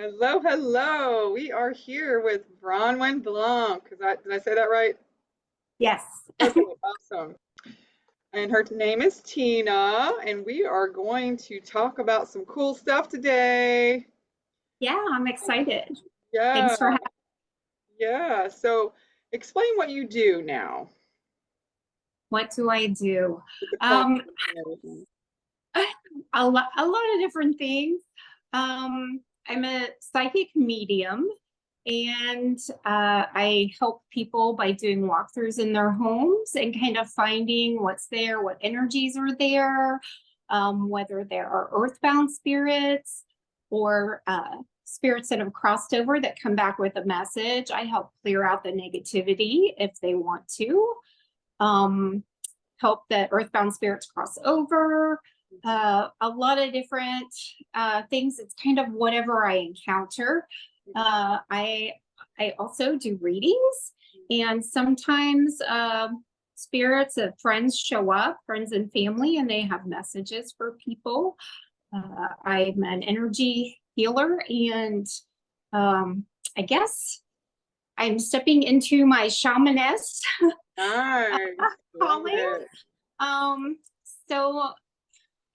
Hello, hello. We are here with Brownyn Blanc. Did I say that right? Yes. Okay, awesome. And her name is Tina, and we are going to talk about some cool stuff today. Yeah, I'm excited. Yeah, Thanks for having yeah. So explain what you do now What do I do? with the clients Um, and everything. a lot of different things. I'm a psychic medium, and I help people by doing walkthroughs in their homes and kind of finding what's there, what energies are there, whether there are earthbound spirits or spirits that have crossed over that come back with a message. I help clear out the negativity if they want to. Um, Help that earthbound spirits cross over, a lot of different things. It's kind of whatever I encounter. uh, i I also do readings, and sometimes spirits of friends show up, friends and family, and they have messages for people. I'm an energy healer, and I guess I'm stepping into my shamaness Nice. Love calling. it. Um, so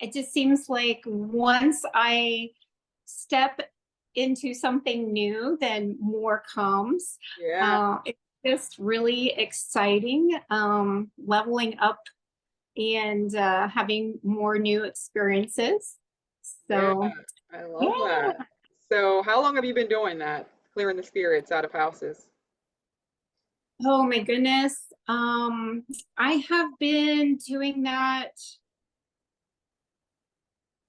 it just seems like once I step into something new, then more comes. Yeah, It's just really exciting, leveling up and having more new experiences. yeah. So, I love yeah. that. So how long have you been doing that? Clearing the spirits out of houses? Oh my goodness. I have been doing that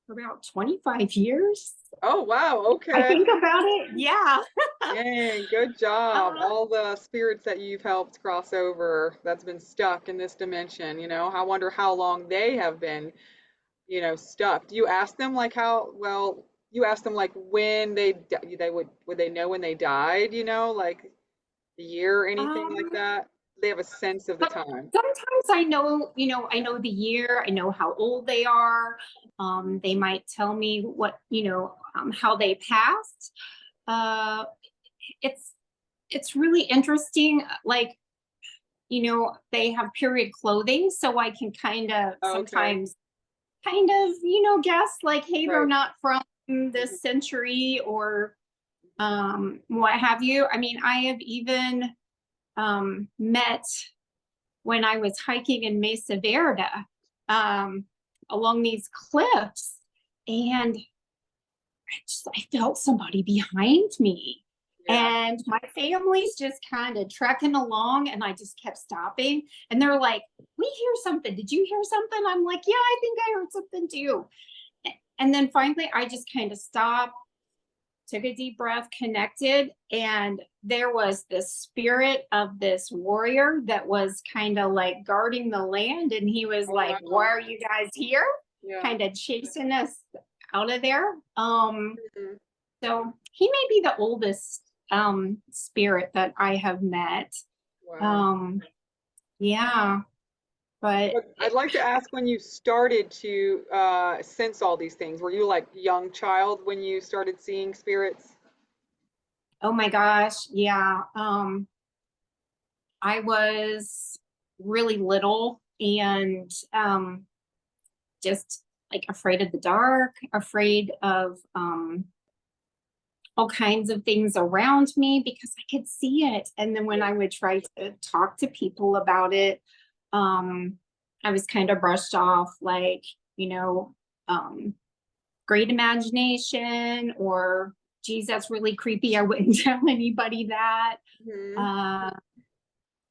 for about 25 years. Oh, wow. I Okay. think about it. Yeah. Dang, good job. Uh, All the spirits that you've helped cross over that's been stuck in this dimension, I wonder how long they have been, stuck. Do you ask them like you ask them like when would they know when they died, like the year or anything like um, that? They have a sense of the time. Sometimes I know the year, I know how old they are. They might tell me how they passed. Uh, it's it's really interesting. Like, they have period clothing, so I can kind of Oh, okay. sometimes guess like, hey, they're Right. not from Mhm. this century or what have you. I mean, I have even met when I was hiking in Mesa Verde, um, along these cliffs, and I felt somebody behind me. Yeah. And my family's just kind of trekking along, and I just kept stopping. And they're like, "We hear something. Did you hear something?" I'm like, "Yeah, I think I heard something too." And then finally, I just kind of stopped, took a deep breath, connected, and there was this spirit of this warrior that was kind of like guarding the land. And he was Oh, like, "Why wow. are you guys here?" Yeah. Kind of chasing us out of there. Mhm. So he may be the oldest spirit that I have met. Wow. Um, yeah, but But I'd like to ask when you started to sense all these things. Were you like young child when you started seeing spirits? oh my gosh, yeah. I was really little, and just like afraid of the dark, afraid of all kinds of things around me because I could see it. And then when Yeah. I would try to talk to people about it, I was kind of brushed off like, you know, um, great imagination, or geez, that's really creepy. I wouldn't tell anybody that. Hmm. Uh,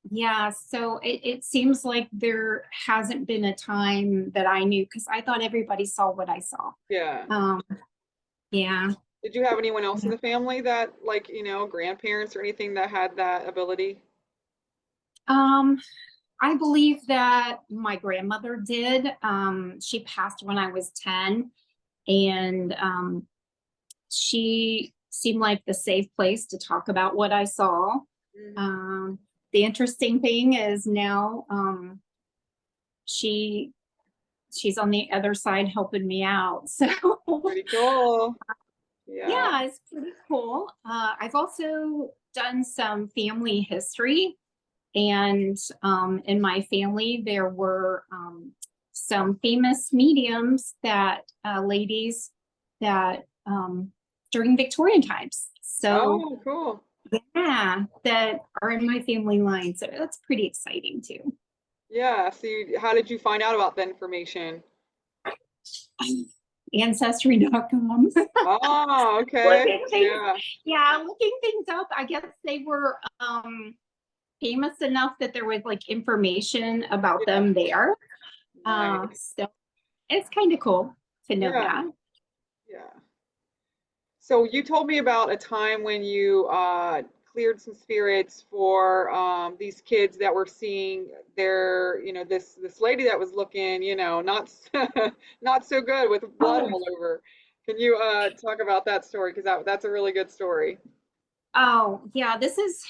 yeah, so it seems like there hasn't been a time that I knew, because I thought everybody saw what I saw. Yeah. Um, yeah. Did you have anyone else in the family that, like, grandparents or anything that had that ability? Um, I believe that my grandmother did. She passed when I was 10, and she seemed like the safe place to talk about what I saw. Hmm. Um, the interesting thing is now, she she's on the other side helping me out. So Pretty cool. Yeah. Yeah, it's pretty cool. I've also done some family history, and in my family, there were some famous mediums that ladies that during Victorian times. So Oh, cool. yeah, that are in my family line. So that's pretty exciting too. Yeah. So how did you find out about the information? Ancestry.com. Oh, okay. Looking things, Yeah. yeah, looking things up. I guess they were famous enough that there was like information about Yeah. them there. Nice. So it's kind of cool to know Yeah. that. Yeah. So you told me about a time when you cleared some spirits for these kids that were seeing their, this lady that was looking, not not so good with blood Oh, all over. Can you talk about that story? Because that's a really good story. oh yeah, this is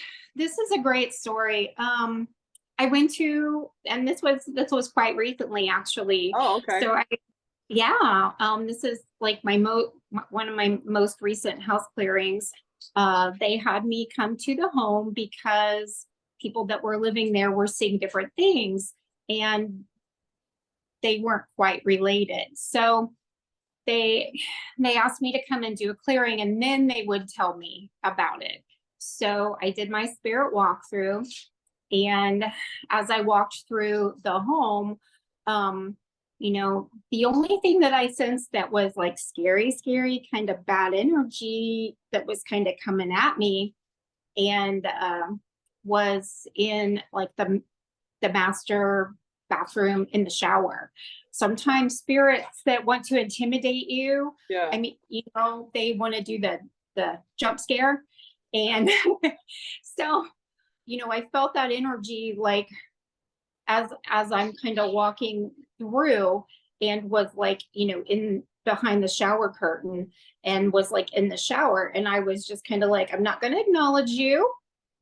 a great story. I went to, and this was quite recently actually. Oh, okay. So I Yeah, this is like one of my most recent house clearings. They had me come to the home because people that were living there were seeing different things, and they weren't quite related. So they they asked me to come and do a clearing, and then they would tell me about it. So I did my spirit walkthrough, and as I walked through the home, um, the only thing that I sensed that was like scary, kind of bad energy that was kind of coming at me, and was in like the master bathroom in the shower. Sometimes spirits that want to intimidate you, Yeah. I mean, they want to do the jump scare. And so, I felt that energy like as I'm kind of walking through, and was like, in behind the shower curtain, and was like in the shower, and I was just kind of like, I'm not going to acknowledge you.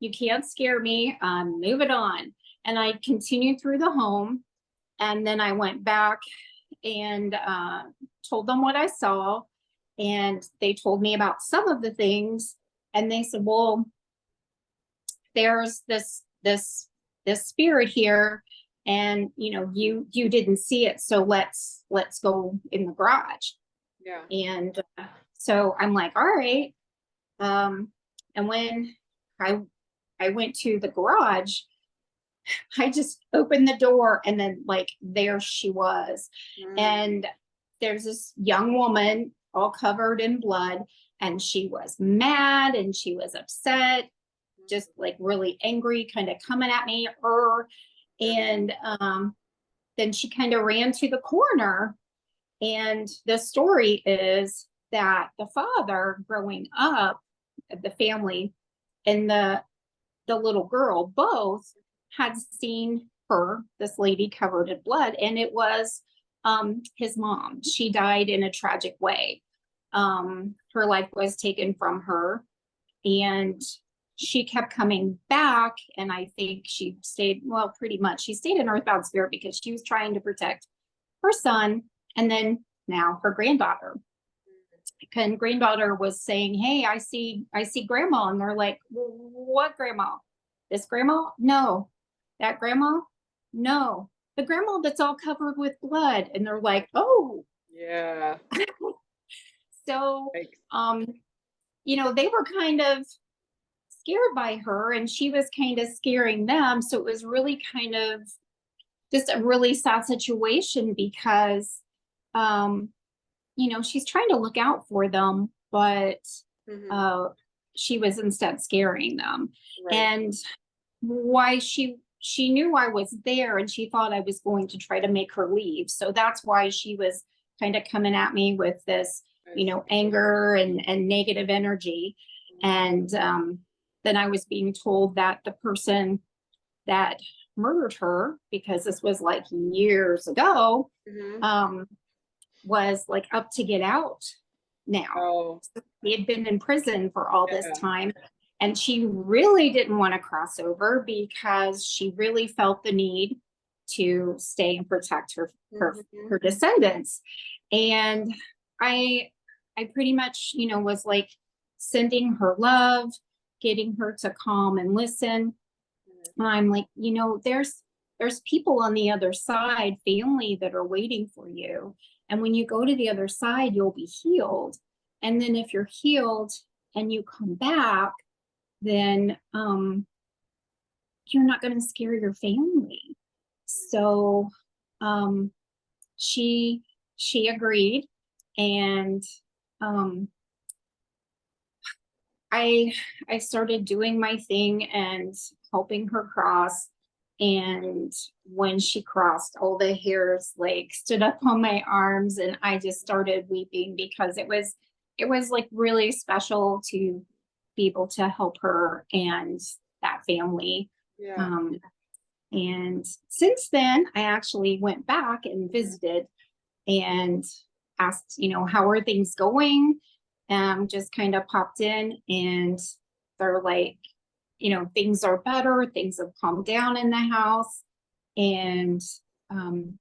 You can't scare me. Move it on. And I continued through the home, and then I went back and told them what I saw, and they told me about some of the things, and they said, well, there's this spirit here, and you didn't see it, so let's go in the garage. Yeah. And so I'm like, all right. And when i I went to the garage, I just opened the door, and then like there she was. Mm. And there's this young woman all covered in blood, and she was mad and she was upset, just like really angry, kind of coming at me. Mm. And then she kind of ran to the corner. And the story is that the father growing up, the family, and the little girl both had seen her, this lady covered in blood, and it was his mom. She died in a tragic way. Her life was taken from her, and she kept coming back, and I think she stayed, well, pretty much she stayed in earthbound spirit because she was trying to protect her son, and then now her granddaughter. And granddaughter was saying, hey, I see grandma. And they're like, well, what grandma? This grandma? No. That grandma? No. The grandma that's all covered with blood. And they're like, oh. Yeah. So Like, they were kind of scared by her, and she was kind of scaring them. So it was really kind of just a really sad situation because she's trying to look out for them, but mhm. uh, she was instead scaring them. Right. And why she knew I was there, and she thought I was going to try to make her leave. So that's why she was kind of coming at me with this, I see. anger and negative energy. And then I was being told that the person that murdered her, because this was like years ago, Mhm. um, was like up to get out now. Oh, He had been in prison for all this yeah. time. And she really didn't want to cross over because she really felt the need to stay and protect her Mhm. descendants. And I I pretty much, was like sending her love, getting her to calm and listen. And I'm like, there's people on the other side, family that are waiting for you. And when you go to the other side, you'll be healed. And then if you're healed and you come back, then you're not going to scare your family. So she agreed, and I started doing my thing and helping her cross. And when she crossed, all the hairs like stood up on my arms, and I just started weeping because it was like really special to be able to help her and that family. Yeah. And since then, I actually went back and visited and asked, how are things going? Just kind of popped in, and they're like, things are better. Things have calmed down in the house. And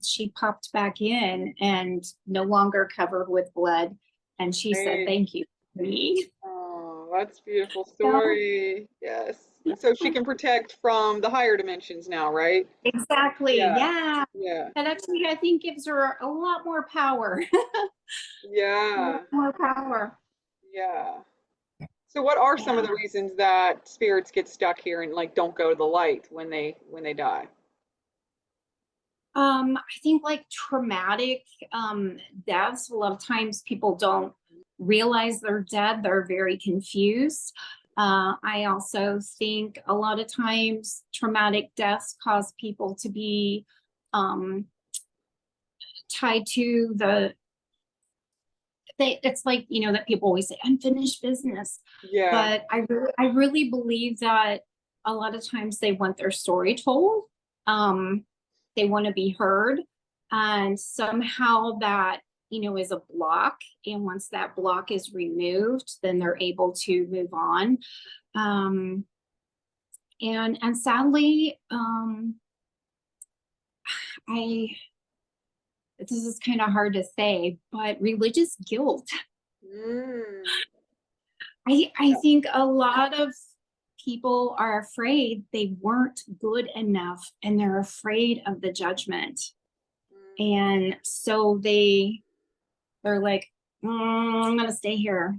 she popped back in and no longer covered with blood. And she said, "Thank you to me." Oh, that's a beautiful So, story. Yes. And so she can protect from the higher dimensions now, right? exactly. Yeah. Yeah. Yeah. That actually, I think, gives her a lot more power. A Yeah. lot more power. Yeah. So what are some of Yeah. the reasons that spirits get stuck here and like don't go to the light when they die? I think like traumatic deaths, a lot of times people don't realize they're dead. They're very confused. I also think a lot of times traumatic deaths cause people to be tied to it's like, that people always say unfinished business. Yeah. But I really believe that a lot of times they want their story told. They want to be heard. And somehow that, is a block. And once that block is removed, then they're able to move on. And sadly, I this is kind of hard to say, but religious guilt. Mm. I think a lot of people are afraid they weren't good enough, and they're afraid of the judgment. And so they're like, I'm gonna stay here.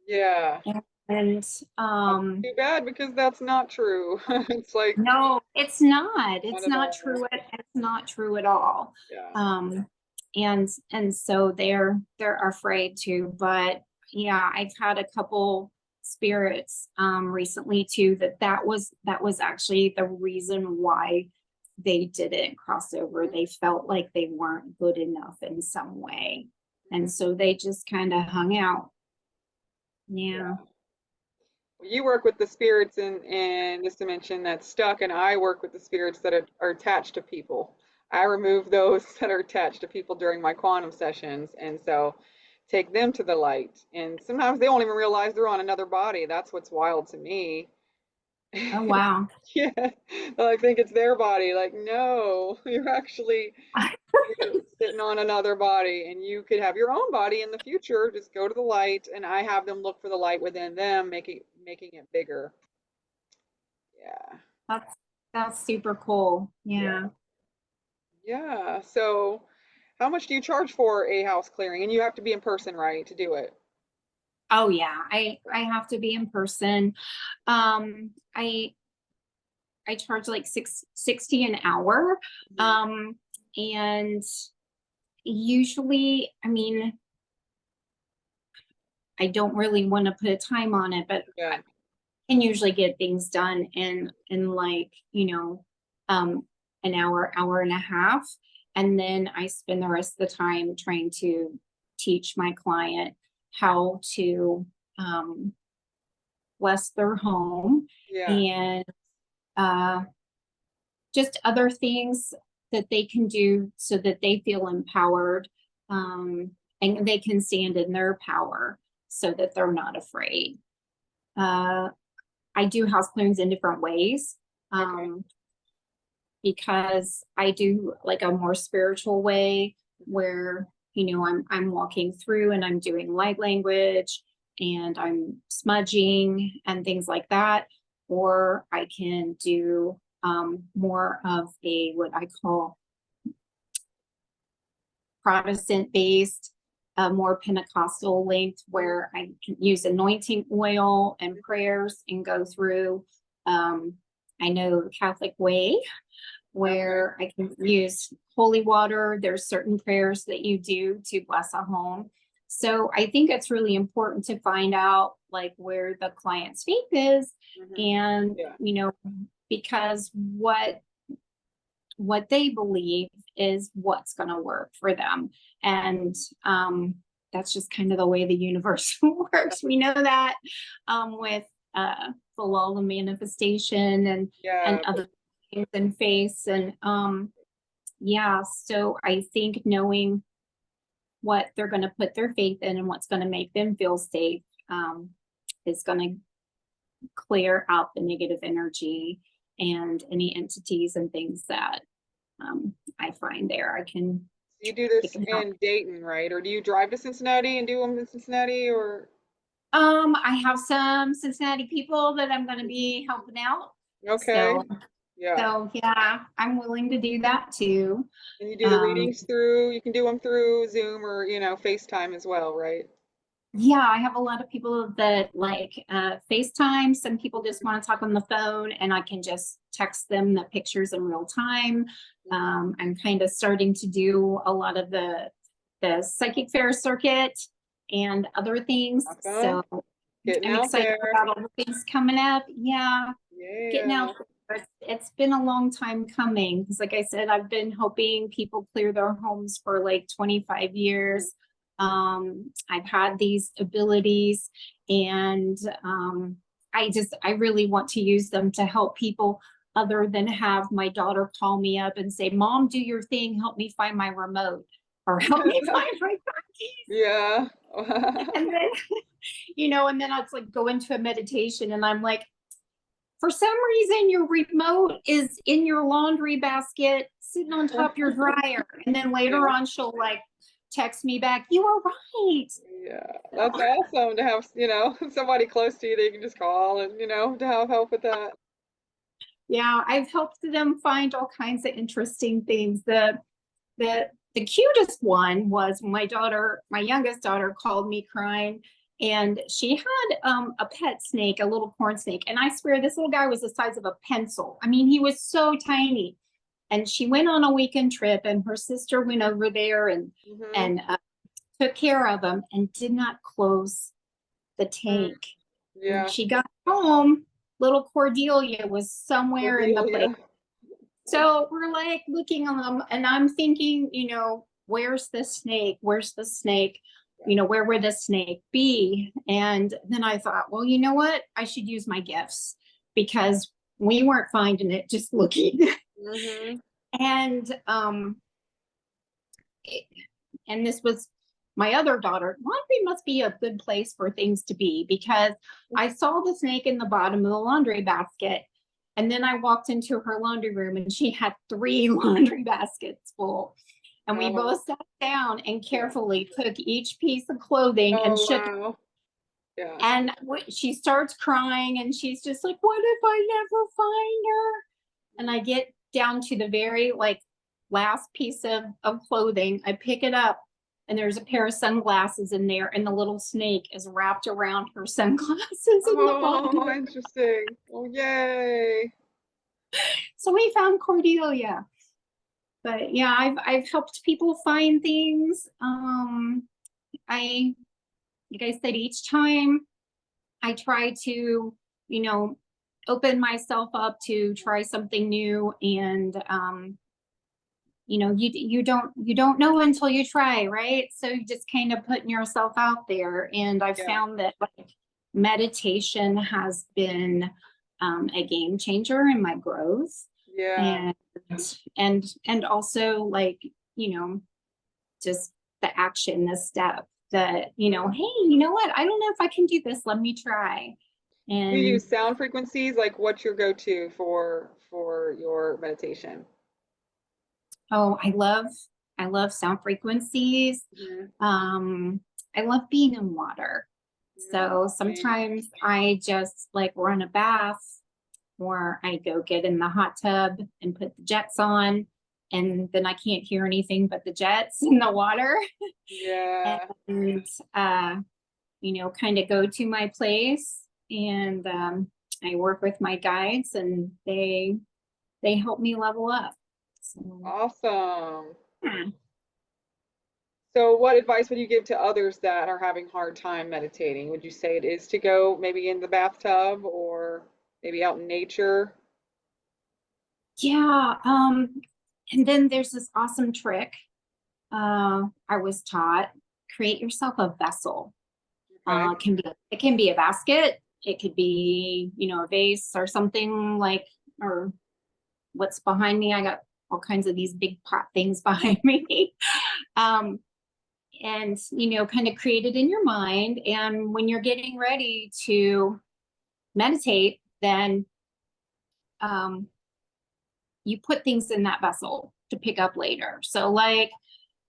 Yeah. And That's too bad because that's not true. It's like no, it's not. not It's at not all. true. It's not true at all. Yeah. And so they're afraid to. But yeah, I've had a couple spirits recently too that was actually the reason why they didn't cross over. They felt like they weren't good enough in some way, and so they just kind of hung out. Yeah. Yeah. You work with the spirits in this dimension that's stuck, and I work with the spirits that are attached to people. I remove those that are attached to people during my quantum sessions, and so take them to the light. And sometimes they won't even realize they're on another body. That's what's wild to me. Oh wow. Yeah, I think it's their body. Like, no, you're actually sitting on another body, and you could have your own body in the future. Just go to the light, and I have them look for the light within them, making it bigger. Yeah, That's that's super cool. yeah, Yeah. yeah. So, how much do you charge for a house clearing? And you have to be in person, right, to do it? Oh yeah. I have to be in person. Um, I I charge like 60 an hour. Mhm. And usually, I mean, I don't really want to put a time on it, but I Yeah. can usually get things done in like, an hour and a half. And then I spend the rest of the time trying to teach my client how to bless their home, Yeah. and uh, just other things that they can do so that they feel empowered, and they can stand in their power so that they're not afraid. Uh, I do house clearings in different ways, Okay. because I do like a more spiritual way where I'm walking through and I'm doing light language and I'm smudging and things like that. Or I can do more of a what I call Protestant based, more Pentecostal linked, where I can use anointing oil and prayers and go through. I know the Catholic way, Okay. where I can use holy water. There's certain prayers that you do to bless a home. So I think it's really important to find out like where the client's faith is, Hmm. and Yeah. because what they believe is what's going to work for them. And that's just kind of the way the universe works. We know that with the law of manifestation and Yeah. other things in face. And yeah, so I think knowing what they're going to put their faith in and what's going to make them feel safe is going to clear out the negative energy and any entities and things that I find there. You do It this can help. in Dayton, right? Or do you drive to Cincinnati and do them in Cincinnati or? I have some Cincinnati people that I'm going to be helping out. Okay. So, Yeah. so yeah, I'm willing to do that too. And you do the Um, readings through, you can do them through Zoom or, FaceTime as well, right? yeah, I have a lot of people that like FaceTime. Some people just want to talk on the phone and I can just text them the pictures in real time. Mhm. I'm kind of starting to do a lot of the psychic fair circuit and other things. Awesome. So Getting I'm out excited there. about all the things coming up. Yeah, getting out Yeah. there. It's been a long time coming because, like I said, I've been helping people clear their homes for like 25 years. I've had these abilities, and I really want to use them to help people other than have my daughter call me up and say, Mom, do your thing, help me find my remote or help me find my car keys. Yeah. And then, and then I'd like go into a meditation and I'm like, for some reason, your remote is in your laundry basket, sitting on top of your dryer. And then later Yeah. on, she'll like text me back, you were right. Yeah. That's So, awesome to have, somebody close to you that you can just call and, to have help with that. yeah, I've helped them find all kinds of interesting things. The cutest one was my daughter, my youngest daughter, called me crying, and she had a pet snake, a little corn snake, and I swear this little guy was the size of a pencil. I mean, he was so tiny. And she went on a weekend trip, and her sister went over there Hmm. and took care of him and did not close the tank. And Yeah. she got home, little Cordelia was somewhere in the place. Cordelia. So we're like looking on them, and I'm thinking, where's the snake? Where's the snake? Where would the snake be? And then I thought, well, you know what? I should use my gifts because we weren't finding it just looking. Hmm. and and this was my other daughter. Laundry must be a good place for things to be because I saw the snake in the bottom of the laundry basket. And then I walked into her laundry room and she had 3 laundry baskets full. And we Oh, both sat down and yeah. carefully took each piece of clothing and Oh, shook. wow. Yeah. And she starts crying and she's just like, what if I never find her? And I get down to the very like last piece of clothing. I pick it up and there's a pair of sunglasses in there, and the little snake is wrapped around her sunglasses in the bottom. Oh, interesting. Oh, yay. So we found Cordelia. But yeah, I've helped people find things. I like I said, each time I try to, you know, open myself up to try something new, and you don't know until you try, right? So you just kind of putting yourself out there. And I've Yeah. found that like meditation has been a game changer in my growth. Yeah. And also like, you know, just the action, the step that, Yeah. hey, you know what? I don't know if I can do this. Let me try. Do you And use sound frequencies? Like, what's your go-to for your meditation? oh, I love sound frequencies. Mhm. Um, I love being in water. Mm, So same. sometimes I just like run a bath, or I go get in the hot tub and put the jets on, and then I can't hear anything but the jets in the water. Yeah. And kind of go to my place, and I work with my guides, and they help me level up. So, Awesome. yeah. So what advice would you give to others that are having hard time meditating? Would you say it is to go maybe in the bathtub or maybe out in nature? Yeah, and then there's this awesome trick I was taught. Create yourself a vessel. Okay. It can be a basket. It could be, a vase or something like, or what's behind me. I got all kinds of these big pot things behind me. um, and kind of create it in your mind. And when you're getting ready to meditate, then um, you put things in that vessel to pick up later. So like,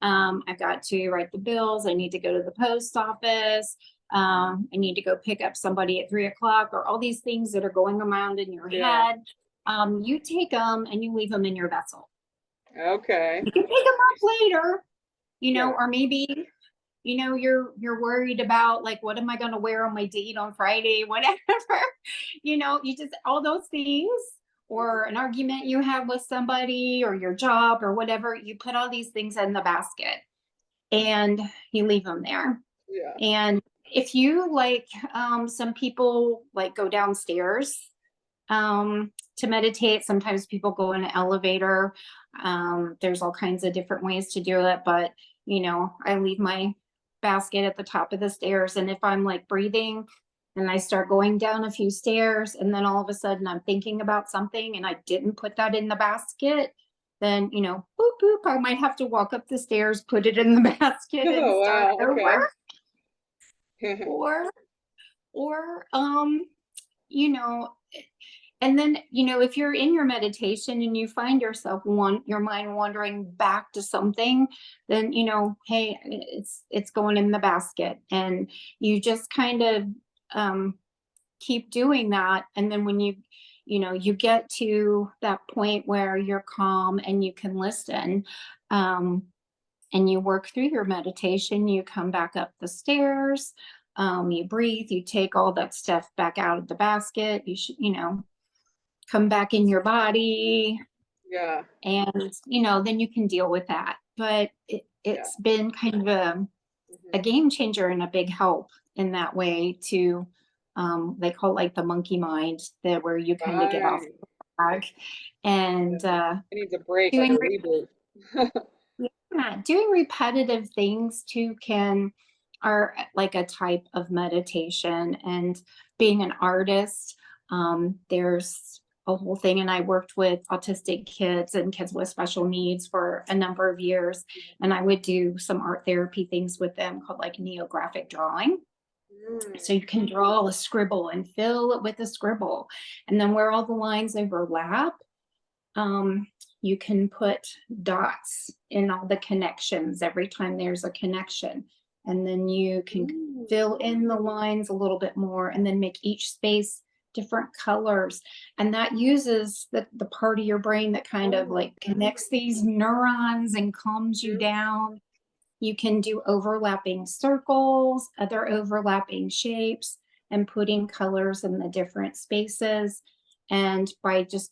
I've got to write the bills. I need to go to the post office. I need to go pick up somebody at 3 o'clock, or all these things that are going around in your Yeah. head. You take them and you leave them in your vessel. Okay. You can pick them up later, Yeah. or maybe, you're worried about like, what am I going to wear on my date on Friday, whatever. You just, all those things, or Mhm. an argument you have with somebody, or your job, or whatever, you put all these things in the basket and you leave them there. Yeah. And if you like, some people like go downstairs to meditate. Sometimes people go in an elevator. There's all kinds of different ways to do it, but I leave my basket at the top of the stairs. And if I'm like breathing and I start going down a few stairs, and then all of a sudden I'm thinking about something and I didn't put that in the basket, then boop boop, I might have to walk up the stairs, put it in the basket, and Oh, start wow. Okay. over. Or or you know and then if you're in your meditation and you find yourself your mind wandering back to something, then hey, it's going in the basket, and you just kind of um keep doing that. And then when you get to that point where you're calm and you can listen, um and you work through your meditation, you come back up the stairs, you breathe, you take all that stuff back out of the basket, you should come back in your body, Yeah. and then you can deal with that. But Yeah. it's been kind of a Mhm. game changer and a big help in that way to, they call it like the monkey mind, that where you kind of get off Right. the track. And Yeah. It needs a break, like a doing reboot. yeah, doing repetitive things too are like a type of meditation. And being an artist, there's a whole thing. And I worked with autistic kids and kids with special needs for a number of years, and I would do some art therapy things with them called like neographic drawing. So Mm. you can draw a scribble and fill it with a scribble, and then where all the lines overlap, um, you can put dots in all the connections every time there's a connection. And then you can Mm. fill in the lines a little bit more, and then make each space different colors. And that uses the part of your brain that kind of Oh. like connects these neurons and calms you Mhm. down. You can do overlapping circles, other overlapping shapes, and putting colors in the different spaces. And by just,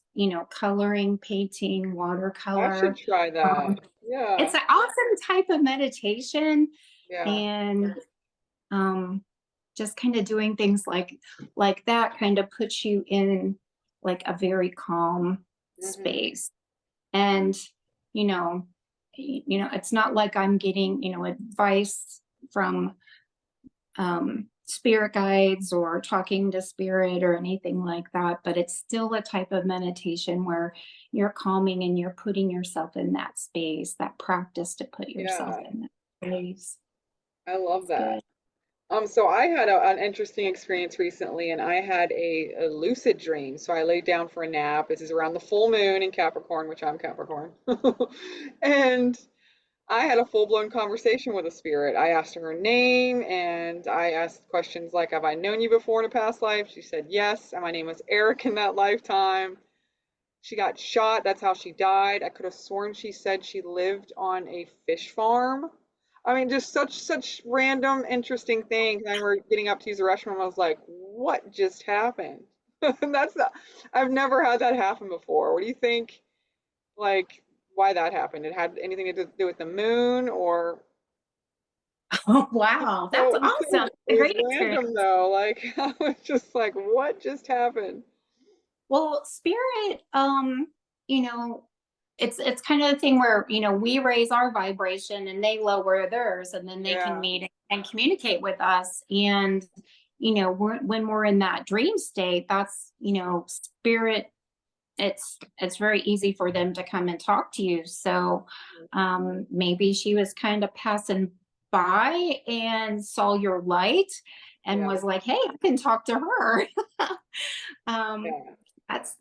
coloring, painting, I should watercolor, try that. it's Yeah. an awesome type of meditation. Yeah. And um, just kind of doing things like that kind of puts you in like a very calm Mhm. space. And you know it's not like I'm getting advice from spirit guides or talking to spirit or anything like that, but it's still a type of meditation where you're calming and you're putting yourself in that space, that practice to put yourself Yeah. in that space. I love It's that. good. So I had an interesting experience recently, and I had a lucid dream. So I laid down for a nap. This is around the full moon in Capricorn, which I'm Capricorn. And I had a full-blown conversation with a spirit. I asked her name and I asked questions like, have I known you before in a past life? She said yes, and my name was Eric in that lifetime. She got shot. That's how she died. I could have sworn she said she lived on a fish farm. I mean, just such random, interesting things. And we're getting up to use the restroom. I was like, what just happened? And that's not, I've never had that happen before. What do you think? Like, why that happened? It had anything to do with the moon, or Oh, wow, that's so awesome. A it was great experience. random though. Like, I was just like, what just happened? Well, spirit, you know, it's kind of the thing where, we raise our vibration and they lower theirs, and then they can Yeah, meet and communicate with us. And, when we're in that dream state, that's, spirit, it's very easy for them to come and talk to you. So maybe she was kind of passing by and saw your light and yeah, was like, hey, I can talk to her. um, yeah. that's,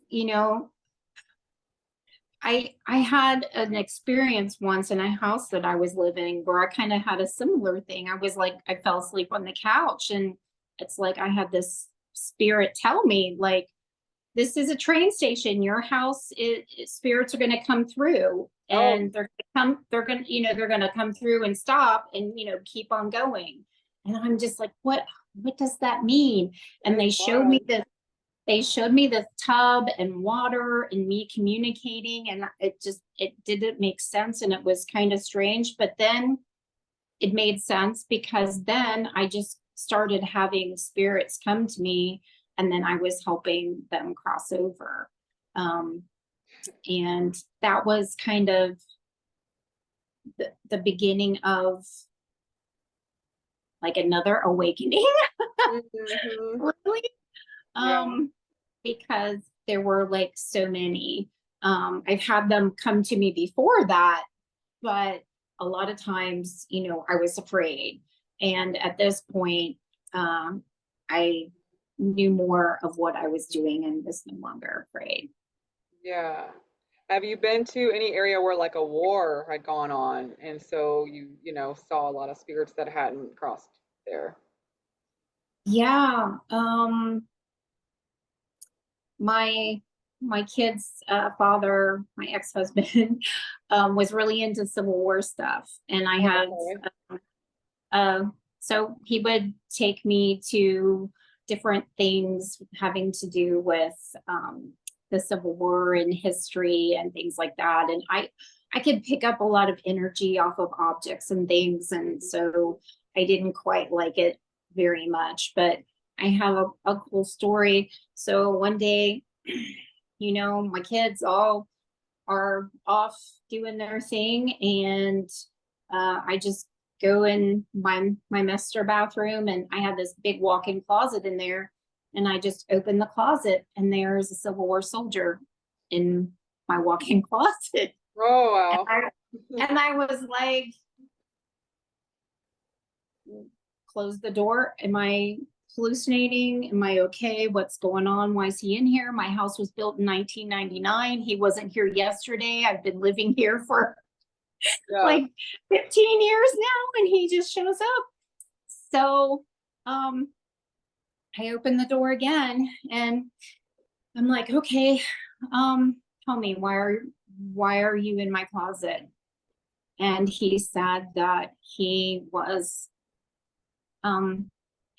I had an experience once in a house that I was living where I kind of had a similar thing. I was like, I fell asleep on the couch, and it's like I had this spirit tell me, like, this is a train station. Your house spirits are going to come through, Oh, and they're going to come through and stop and, keep on going. And I'm just like, what does that mean? that And is wild. they showed me the tub and water and me communicating, and it didn't make sense, and it was kind of strange, but then it made sense because then I just started having spirits come to me, and then I was helping them cross over. Um, and that was kind of the beginning of like another awakening, Hmm. really. Yeah, um, because there were like so many. I've had them come to me before that, but a lot of times, I was afraid. And at this point, I knew more of what I was doing and was no longer afraid. yeah. Have you been to any area where like a war had gone on, and so you saw a lot of spirits that hadn't crossed there? Yeah. My my kid's father, my ex-husband, was really into Civil War stuff, and I Oh, have okay. uh, so he would take me to different things having to do with the Civil War and history and things like that. And I could pick up a lot of energy off of objects and things, and so I didn't quite like it very much. But I have a cool story. So one day, my kids all are off doing their thing, and I just go in my master bathroom, and I had this big walk-in closet in there, and I just open the closet, and there's a Civil War soldier in my walk-in closet. Oh, and wow. I, and I was like, close the door. Am I hallucinating? Am I okay? What's going on? Why is he in here? My house was built in 1999. He wasn't here yesterday. I've been living here for Yeah. like 15 years now, and he just shows up. So um I opened the door again, and I'm like, okay, tell me, why are you in my closet? And he said that he was um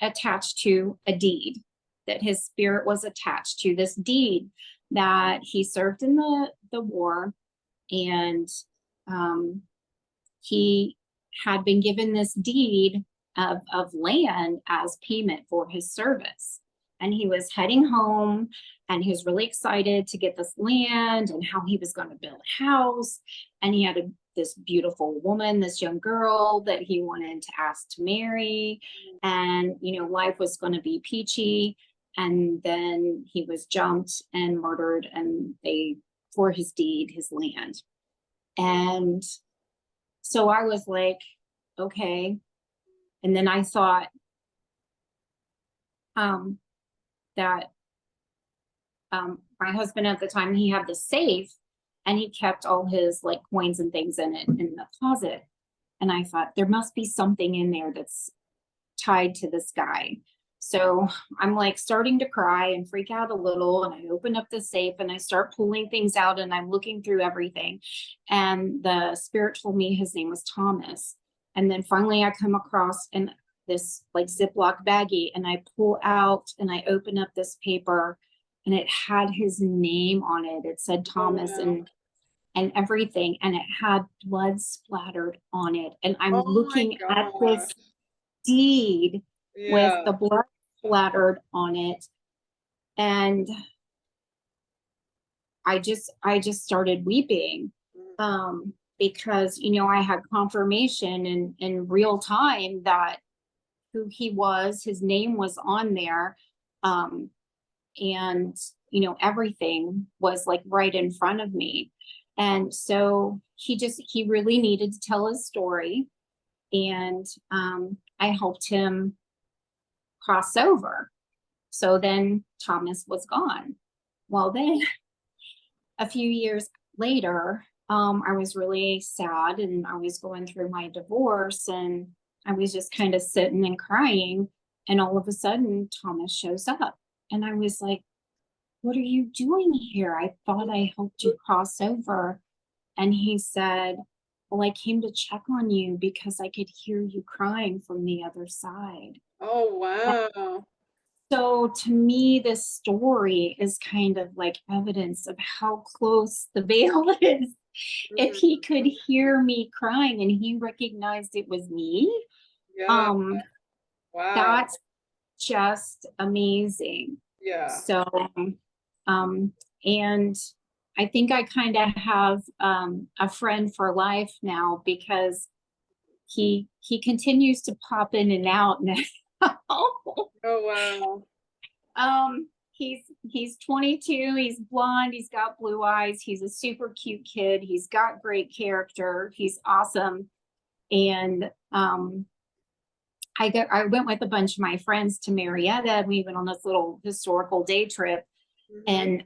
attached to a deed, that his spirit was attached to this deed, that he served in the war, and um he had been given this deed of land as payment for his service. And he was heading home, and he was really excited to get this land and how he was going to build a house. And he had this beautiful woman, this young girl that he wanted to ask to marry. And, life was going to be peachy. And then he was jumped and murdered, and they, for his deed, his land. And so I was like, okay. And then I thought um, that my husband at the time, he had the safe, and he kept all his like coins and things in it in the closet. And I thought there must be something in there that's tied to this guy. So I'm like starting to cry and freak out a little. And I open up the safe and I start pulling things out and I'm looking through everything. And the spirit told me his name was Thomas. And then finally I come across this like Ziploc baggie and I pull out and I open up this paper and it had his name on it. It said Oh, Thomas wow. and everything. And it had blood splattered on it. And I'm Oh my looking at this gosh. deed with Yeah. the blood splattered on it. And I just started weeping. Because, I had confirmation in real time that who he was, his name was on there. And, everything was like right in front of me. And so he really needed to tell his story. And I helped him cross over. So then Thomas was gone. Well, then a few years later, I was really sad and I was going through my divorce and I was just kind of sitting and crying. And all of a sudden, Thomas shows up. And I was like, what are you doing here? I thought I helped you cross over. And he said, well, I came to check on you because I could hear you crying from the other side. Oh, wow. So to me, this story is kind of like evidence of how close the veil is. If he Mhm. could hear me crying and he recognized it was me, Yeah. um, Wow. that's just amazing. Yeah. So, um, and I think I kind of have a friend for life now because he continues to pop in and out now. Oh, wow. He's 22, he's blonde, he's got blue eyes, he's a super cute kid, he's got great character, he's awesome. And I went with a bunch of my friends to Marietta. We went on this little historical day trip, Mhm. and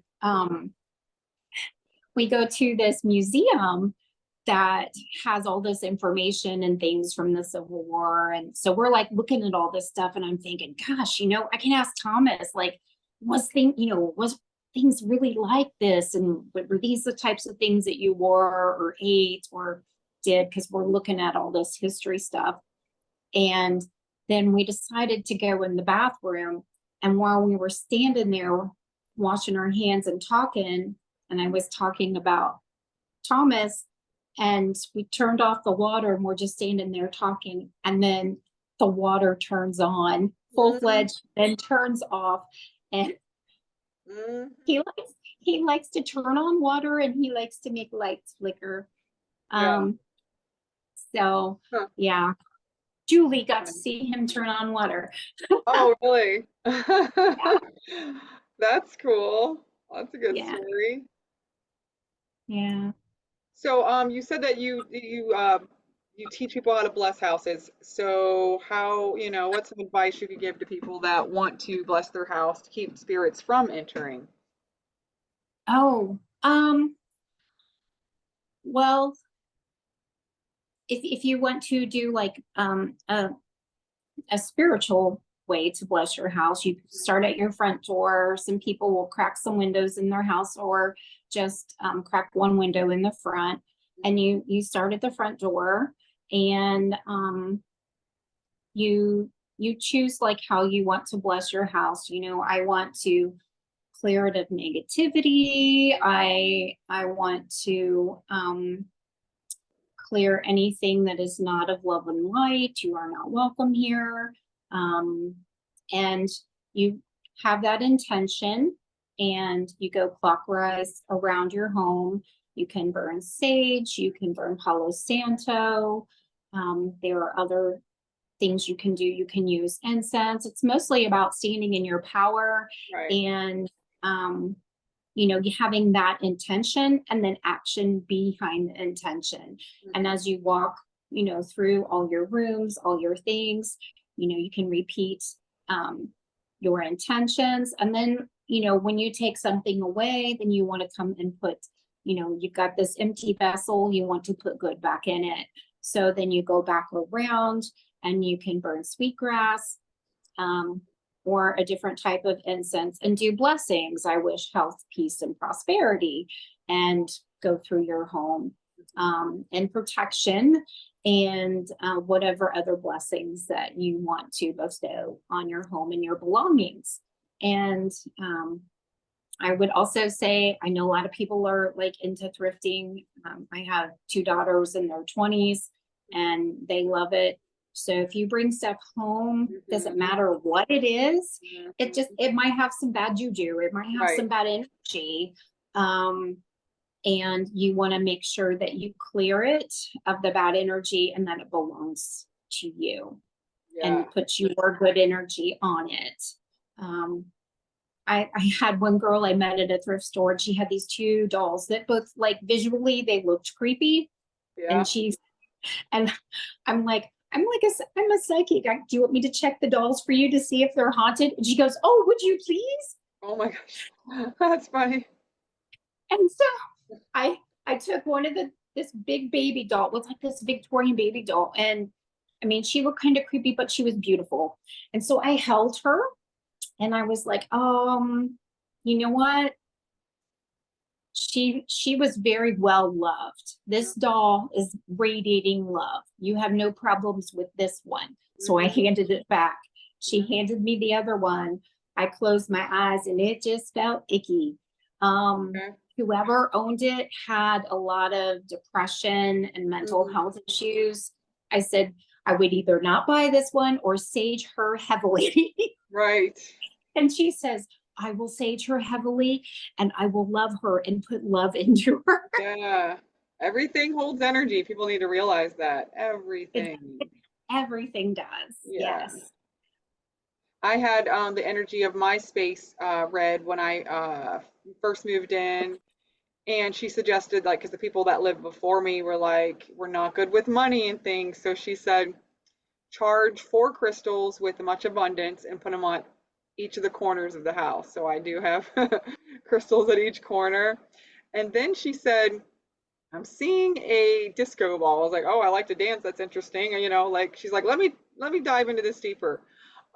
we go to this museum that has all this information and things from the Civil War. And so we're like looking at all this stuff and I'm thinking, gosh, I can ask Thomas, like, was things really like this? And were these the types of things that you wore or ate or did? Because we're looking at all this history stuff. And then we decided to go in the bathroom. And while we were standing there washing our hands and talking, and I was talking about Thomas, and we turned off the water and we're just standing there talking. And then the water turns on full Mhm. fledged, then turns off. And Mhm. he likes to turn on water and he likes to make lights flicker. Yeah. Um, so Huh. yeah, Julie got to see him turn on water. Oh, really? Yeah, That's cool. That's a good yeah, story. yeah. So, you said that you teach people how to bless houses. So, what's some advice you could give to people that want to bless their house to keep spirits from entering? Oh, well, if you want to do like a spiritual way to bless your house, you start at your front door. Some people will crack some windows in their house or just crack one window in the front, and you start at the front door, and you choose like how you want to bless your house. I want to clear it of negativity. I want to clear anything that is not of love and light. You are not welcome here. Um, and you have that intention and you go clockwise around your home. You can burn sage, you can burn Palo Santo. There are other things you can do. You can use incense. It's mostly about standing in your power Right. and having that intention and then action behind the intention. And Mhm. as you walk, through all your rooms, all your things, you can repeat your intentions. And then, when you take something away, then you want to come and put, you've got this empty vessel, you want to put good back in it. So then you go back around and you can burn sweetgrass, or a different type of incense and do blessings. I wish health, peace, and prosperity, and go through your home, and protection, and whatever other blessings that you want to bestow on your home and your belongings. And I would also say, I know a lot of people are like into thrifting. I have 2 daughters in their 20s and they love it. So if you bring stuff home, doesn't matter what it is, it might have some bad juju, it might have some bad energy. And you want to make sure that you clear it of the bad energy and that it belongs to you, and put your good energy on it. I had one girl I met at a thrift store, and she had these 2 dolls that both, like, visually they looked creepy. And I'm a psychic. Do you want me to check the dolls for you to see if they're haunted? And she goes, "Oh, would you please?" Oh my gosh, that's funny. And so I took one of this big baby doll, with like this Victorian baby doll, and I mean, she looked kind of creepy, but she was beautiful. And so I held her, and I was like, you know what? She was very well loved. This doll is radiating love. You have no problems with this one. So I handed it back. She handed me the other one. I closed my eyes and it just felt icky. Whoever owned it had a lot of depression and mental health issues. I said I would either not buy this one or sage her heavily. Right. And she says, "I will sage her heavily and I will love her and put love into her." Yeah. Everything holds energy. People need to realize that. Everything. Everything does. Yeah. Yes. I had the energy of my space read when I first moved in, and she suggested, like, because the people that lived before me were like, we're not good with money and things. So she said, charge 4 crystals with much abundance and put them on each of the corners of the house. So I do have crystals at each corner. And then she said, I'm seeing a disco ball. I was like, oh, I like to dance. That's interesting. You know, like, she's like, let me dive into this deeper.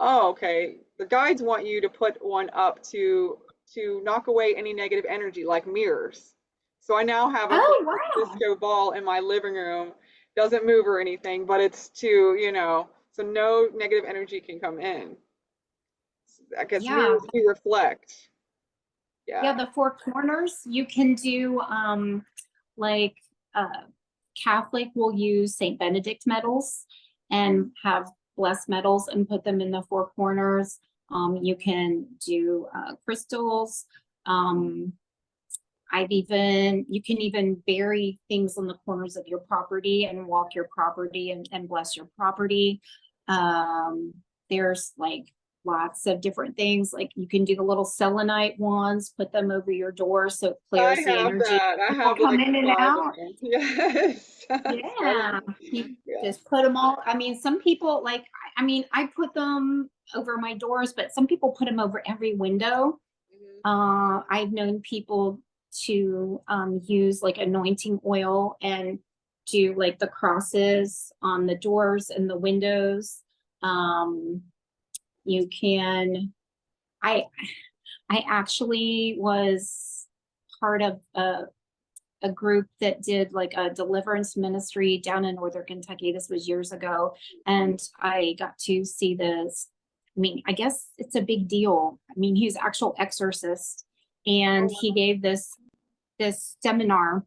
Oh, okay. The guides want you to put one up to knock away any negative energy, like mirrors. So I now have a Oh, wow. disco ball in my living room. Doesn't move or anything, but it's to, so no negative energy can come in. I guess Yeah. mirrors do reflect. Yeah, Yeah. the 4 corners, you can do like Catholic will use Saint Benedict medals and have blessed medals and put them in the 4 corners. You can do crystals. You can even bury things on the corners of your property and walk your property and bless your property. There's like lots of different things. Like you can do the little selenite wands, put them over your door so it I clears the have energy. that. I People have come like in and 5 of out. them. Yes. That's Yeah, funny. you Yeah. just put them all. I mean, some people like, I mean, I put them over my doors, but some people put them over every window. Mhm. I've known people to use like anointing oil and do like the crosses on the doors and the windows. You can, I actually was part of a group that did like a deliverance ministry down in northern Kentucky. This was years ago, and I got to see this. I mean, I guess it's a big deal. I mean, he's an actual exorcist, and Oh, he wow. gave this seminar,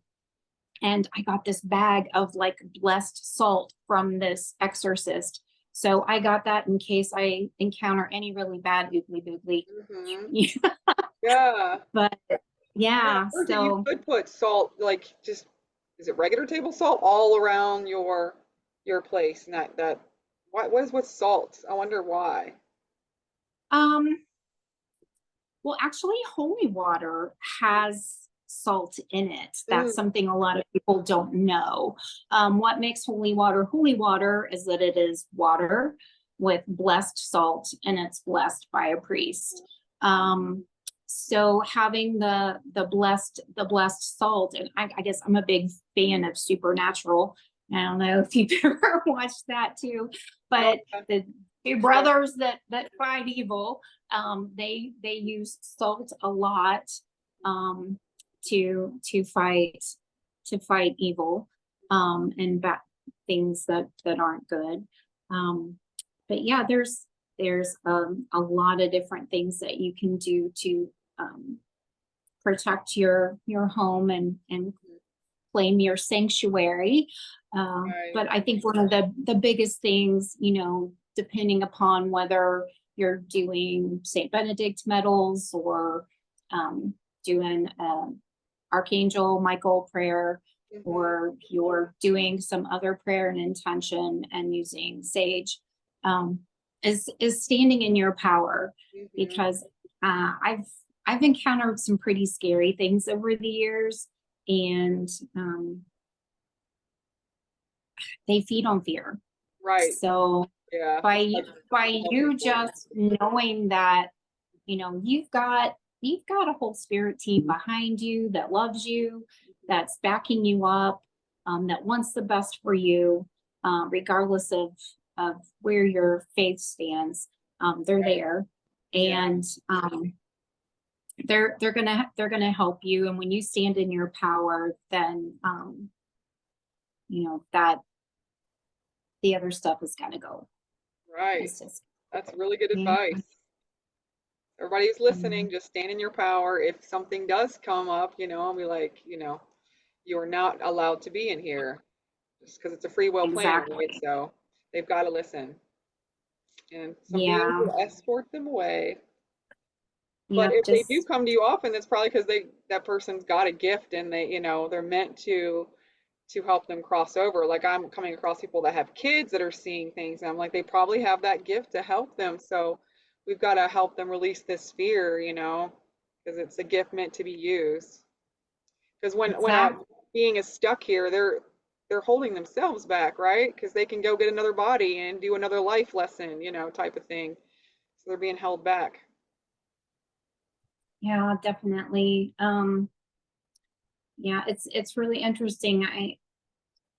and I got this bag of like blessed salt from this exorcist. So I got that in case I encounter any really bad oogly boogly. Mhm. Yeah. But Yeah, yeah, I've heard that you so could put salt, like, just, is it regular table salt all around your place? And what is with salt? I wonder why. um well, actually, holy water has salt in it. That's Mm, something a lot of people don't know. What makes holy water is that it is water with blessed salt, and it's blessed by a priest. So having the blessed salt, and I guess I'm a big fan of supernatural, I don't know if you've ever watched that too, Oh, but the two brothers that fight evil, they use salt a lot, to fight evil, and bad things that aren't good. But yeah, there's a lot of different things that you can do to protect your home and claim your sanctuary. right. But I think one of the biggest things, depending upon whether you're doing St. Benedict medals or doing Archangel Michael prayer, Hmm. or you're doing some other prayer and intention and using sage, is standing in your power. Hmm. Because I've encountered some pretty scary things over the years, and they feed on fear. Right. So Yeah. by That's by you important. just knowing that, you've got a whole spirit team behind you that loves you, that's backing you up, that wants the best for you, regardless of where your faith stands. They're Right. there, Yeah. and they're gonna help you. And when you stand in your power, then that the other stuff is gonna go. Right. It's just, That's really good yeah. advice. Everybody who's Yeah, listening, just stand in your power. If something does come up, I'll be like, you're not allowed to be in here just because it's a free will plan, right? exactly. So they've got to listen. And some beings Yeah. will escort them away. But Yep. if they do Just come to you often, it's probably because that person's got a gift and they're meant to help them cross over. Like I'm coming across people that have kids that are seeing things, and I'm like, they probably have that gift to help them. So we've got to help them release this fear, because it's a gift meant to be used. Because when a exact. being is stuck here, they're holding themselves back, right? Because they can go get another body and do another life lesson, type of thing. So they're being held back. Yeah, definitely. Yeah, it's really interesting.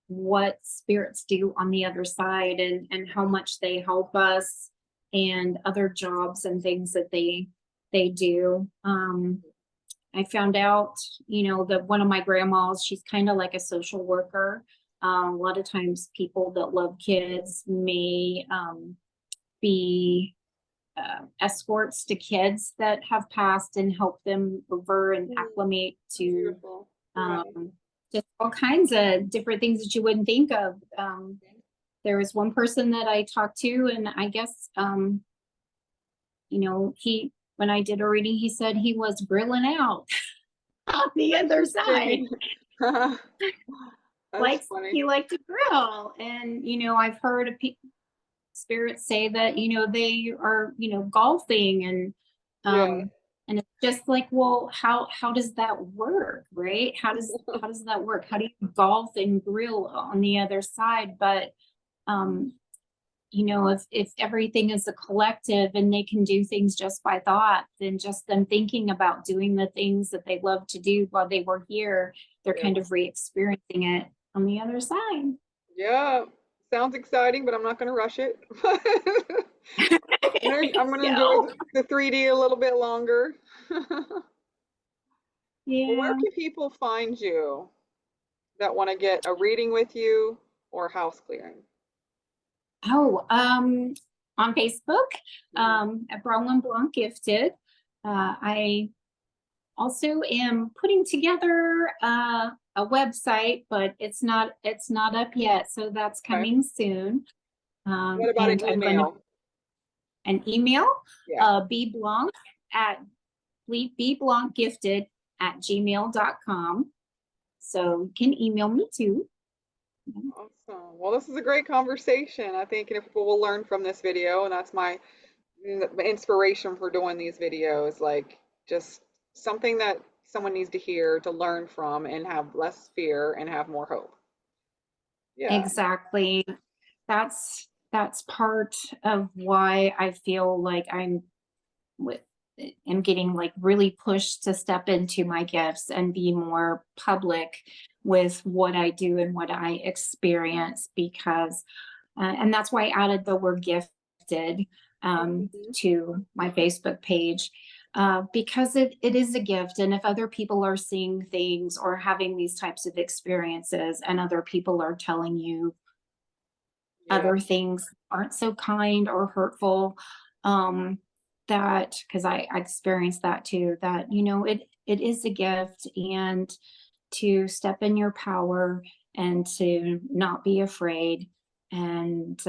What spirits do on the other side, and how much they help us, and other jobs and things that they do. I found out, that one of my grandmas, she's kind of like a social worker. A lot of times people that love kids may be escorts to kids that have passed, and help them over and Mm, acclimate to beautiful. Yeah. um, just all kinds of different things that you wouldn't think of. There was one person that I talked to, and I guess, he, when I did a reading, he said he was grilling out on the other side. Interesting. That's Likes funny. he liked to grill, and I've heard of spirits say that they are golfing, Yeah. and it's just like, well, how does that work, right? How does that work? How do you golf and grill on the other side? But um if everything is a collective, and they can do things just by thought, then just them thinking about doing the things that they love to do while they were here, they're Yeah. kind of re-experiencing it on the other side. Yeah. Sounds exciting, but I'm not going to rush it. I'm gonna enjoy Yo. the 3D a little bit longer. Well, where Yeah. can people find you that want to get a reading with you or house clearing? Oh, on Facebook, Hmm. at Brownyn Blanc Gifted. I also am putting together a website, but it's not up yet, so that's Okay. coming soon. What about an And I'm going to email? an email, Yeah. bblanc at bblancgifted at gmail.com. So you can email me too. Awesome. Well, this is a great conversation. I think people will learn from this video, and that's my inspiration for doing these videos. Like, just something that someone needs to hear to learn from and have less fear and have more hope. Yeah. Exactly. That's part of why I feel like I'm with am getting like really pushed to step into my gifts and be more public with what I do and what I experience because and that's why I added the word gifted Mhm. to my Facebook page because it is a gift. And if other people are seeing things or having these types of experiences and other people are telling you Yeah, other things aren't so kind or hurtful, that because I experienced that too, that, you know, it is a gift and to step in your power and to not be afraid and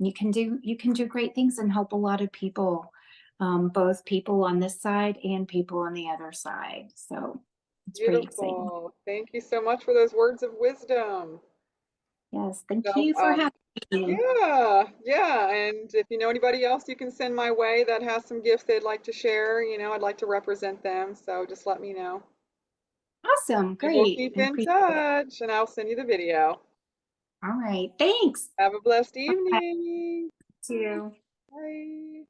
you can do great things and help a lot of people, both people on this side and people on the other side. So it's pretty exciting. beautiful. Thank you so much for those words of wisdom. Yes, thank So, you for having me. yeah, yeah. And if you know anybody else you can send my way that has some gifts they'd like to share, I'd like to represent them. So just let me know. Awesome, And we'll great. keep I in appreciate it. touch, and I'll send you the video. All right, thanks. Have a blessed Bye evening. too. Bye.